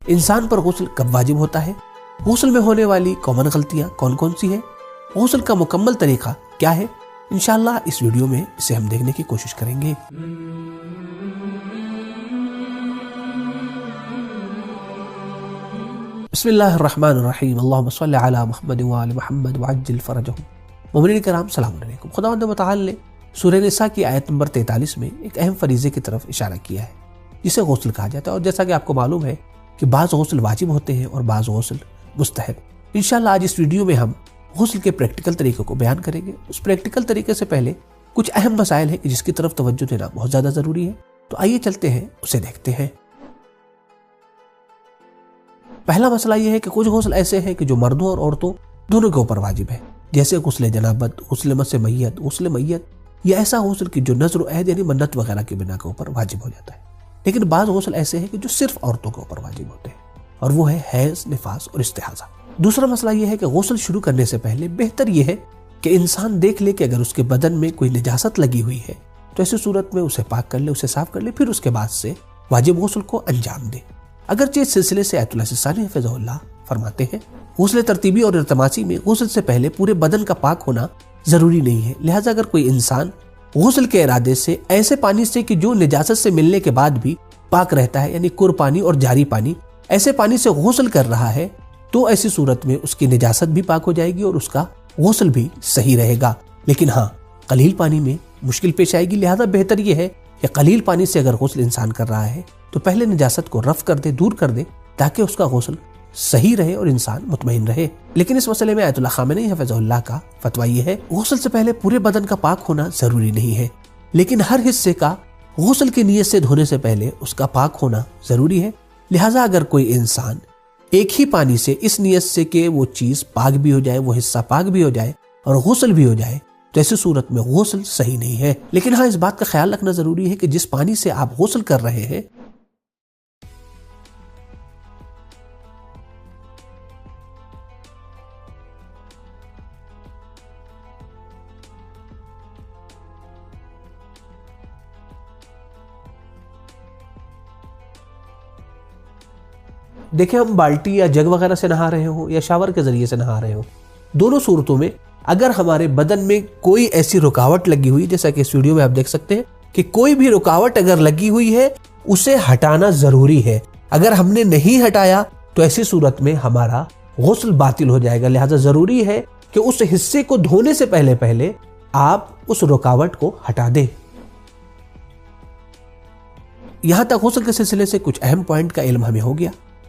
انسان پر غسل کب واجب ہوتا ہے؟ غسل میں ہونے والی کامن غلطیاں کون کون سی ہیں؟ غسل کا مکمل طریقہ کیا ہے؟ انشاءاللہ اس ویڈیو میں اسے ہم دیکھنے کی کوشش کریں گے۔ بسم اللہ الرحمن الرحیم، اللہم صلی علی محمد وآل محمد وعجل فرجہم۔ مومنین کرام السلام علیکم۔ خداوند متعال نے سورہ نساء کی آیت نمبر 43 میں ایک اہم فریضے کی طرف اشارہ کیا ہے جسے غسل کہا جاتا ہے، اور جیسا کہ آپ کو معلوم ہے کہ بعض غسل واجب ہوتے ہیں اور بعض غسل مستحب۔ انشاءاللہ آج اس ویڈیو میں ہم غسل کے پریکٹیکل طریقے کو بیان کریں گے۔ اس پریکٹیکل طریقے سے پہلے کچھ اہم مسائل ہیں کہ جس کی طرف توجہ دینا بہت زیادہ ضروری ہے، تو آئیے چلتے ہیں اسے دیکھتے ہیں۔ پہلا مسئلہ یہ ہے کہ کچھ غسل ایسے ہیں کہ جو مردوں اور عورتوں دونوں کے اوپر واجب ہے، جیسے غسل جنابت، غسل مس میت، غسل میت، یا ایسا غسل کی جو نذر و عہد یعنی منت وغیرہ کی بنا کے اوپر واجب ہو جاتا ہے۔ لیکن بعض غسل ایسے ہیں کہ جو صرف عورتوں کے اوپر واجب ہوتے ہیں، اور وہ ہے حیض، نفاس اور استحاضہ۔ دوسرا مسئلہ یہ ہے کہ غسل شروع کرنے سے پہلے بہتر یہ ہے کہ انسان دیکھ لے کہ اگر اس کے بدن میں کوئی نجاست لگی ہوئی ہے تو ایسی صورت میں اسے پاک کر لے، اسے صاف کر لے، پھر اس کے بعد سے واجب غسل کو انجام دے۔ اگرچہ اس سلسلے سے آیت اللہ سستانی حفظہ اللہ فرماتے ہیں غسل ترتیبی اور ارتماسی میں غسل سے پہلے پورے بدن کا پاک ہونا ضروری نہیں ہے، لہٰذا اگر کوئی انسان غسل کے ارادے سے ایسے پانی سے کہ جو نجاست سے ملنے کے بعد بھی پاک رہتا ہے، یعنی کر پانی اور جاری پانی، ایسے پانی سے غسل کر رہا ہے تو ایسی صورت میں اس کی نجاست بھی پاک ہو جائے گی اور اس کا غسل بھی صحیح رہے گا۔ لیکن ہاں، قلیل پانی میں مشکل پیش آئے گی، لہذا بہتر یہ ہے کہ قلیل پانی سے اگر غسل انسان کر رہا ہے تو پہلے نجاست کو رفع کر دے، دور کر دے، تاکہ اس کا غسل صحیح رہے اور انسان مطمئن رہے۔ لیکن اس مسئلے میں آیت اللہ خامنئی حفظہ اللہ کا فتویٰ یہ ہے غسل سے پہلے پورے بدن کا پاک ہونا ضروری نہیں ہے، لیکن ہر حصے کا غسل کی نیت سے دھونے سے پہلے اس کا پاک ہونا ضروری ہے۔ لہٰذا اگر کوئی انسان ایک ہی پانی سے اس نیت سے کہ وہ چیز پاک بھی ہو جائے، وہ حصہ پاک بھی ہو جائے اور غسل بھی ہو جائے، تو ایسی صورت میں غسل صحیح نہیں ہے۔ لیکن ہاں، اس بات کا خیال رکھنا ضروری ہے کہ جس پانی سے آپ غسل کر رہے ہیں دیکھیں، ہم بالٹی یا جگ وغیرہ سے نہا رہے ہوں یا شاور کے ذریعے سے نہا رہے ہوں، دونوں صورتوں میں اگر ہمارے بدن میں کوئی ایسی رکاوٹ لگی ہوئی، جیسا کہ اس ویڈیو میں آپ دیکھ سکتے ہیں کہ کوئی بھی رکاوٹ اگر لگی ہوئی ہے اسے ہٹانا ضروری ہے۔ اگر ہم نے نہیں ہٹایا تو ایسی صورت میں ہمارا غسل باطل ہو جائے گا، لہذا ضروری ہے کہ اس حصے کو دھونے سے پہلے آپ اس رکاوٹ کو ہٹا دیں۔ یہاں تک غسل کے سلسلے سے کچھ اہم پوائنٹ کا علم ہمیں ہو گیا۔